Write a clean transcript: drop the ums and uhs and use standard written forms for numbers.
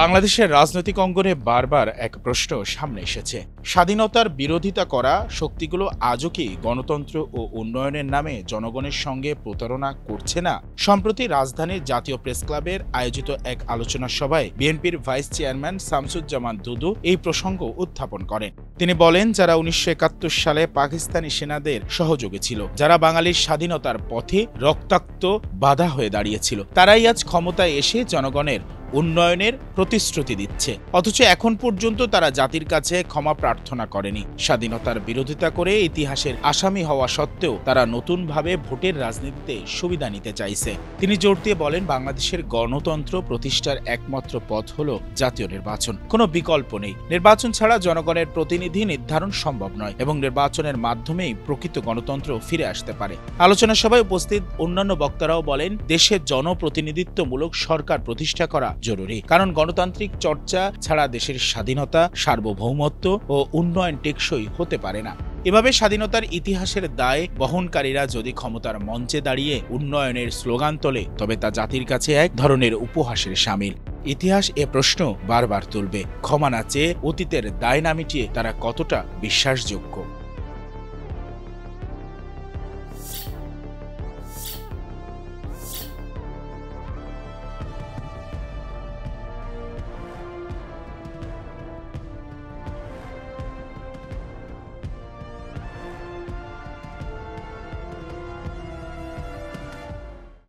বাংলাদেশের রাজনৈতিক অঙ্গনে বারবার এক প্রশ্ন সামনে এসেছে। স্বাধীনতার বিরোধিতা করা শক্তিগুলো আজও কি গণতন্ত্র ও উন্নয়নের নামে জনগণের সঙ্গে প্রতারণা করছে না? সম্প্রতি রাজধানীর জাতীয় প্রেস ক্লাবের আয়োজিত এক আলোচনা সভায় বিএনপির ভাইস চেয়ারম্যান শামসুজ্জামান দুদু এই প্রসঙ্গ উত্থাপন করেন। তিনি বলেন, যারা 1971 সালে পাকিস্তানি সেনাদের সহযোগী ছিল, যারা বাঙালির স্বাধীনতার পথে রক্তাক্ত বাধা হয়ে দাঁড়িয়েছিল, তারাই আজ ক্ষমতায় এসে জনগণের উন্নয়নের প্রতিশ্রুতি দিচ্ছে। অথচ এখন পর্যন্ত তারা জাতির কাছে ক্ষমা প্রার্থনা করেনি। স্বাধীনতার বিরোধিতা করে ইতিহাসের আসামি হওয়া সত্ত্বেও তারা নতুনভাবে ভোটের রাজনীতিতে সুবিধা নিতে চাইছে। তিনি জোর দিয়ে বলেন, বাংলাদেশের গণতন্ত্র প্রতিষ্ঠার একমাত্র পথ হলো জাতীয় নির্বাচন। কোনো বিকল্প নেই। নির্বাচন ছাড়া জনগণের প্রতিনিধি নির্ধারণ সম্ভব নয় এবং নির্বাচনের মাধ্যমেই প্রকৃত গণতন্ত্র ফিরে আসতে পারে। আলোচনা সভায় উপস্থিত অন্যান্য বক্তারাও বলেন, দেশের জনপ্রতিনিধিত্বমূলক সরকার প্রতিষ্ঠা করা জরুরি, কারণ গণতান্ত্রিক চর্চা ছাড়া দেশের স্বাধীনতা, সার্বভৌমত্ব ও উন্নয়ন টেকসই হতে পারে না। এভাবে স্বাধীনতার ইতিহাসের দায় বহনকারীরা যদি ক্ষমতার মঞ্চে দাঁড়িয়ে উন্নয়নের স্লোগান তোলে, তবে তা জাতির কাছে এক ধরনের উপহাসের শামিল। ইতিহাস এ প্রশ্ন বারবার তুলবে, ক্ষমা না চেয়ে অতীতের দায় না মিটিয়ে তারা কতটা বিশ্বাসযোগ্য।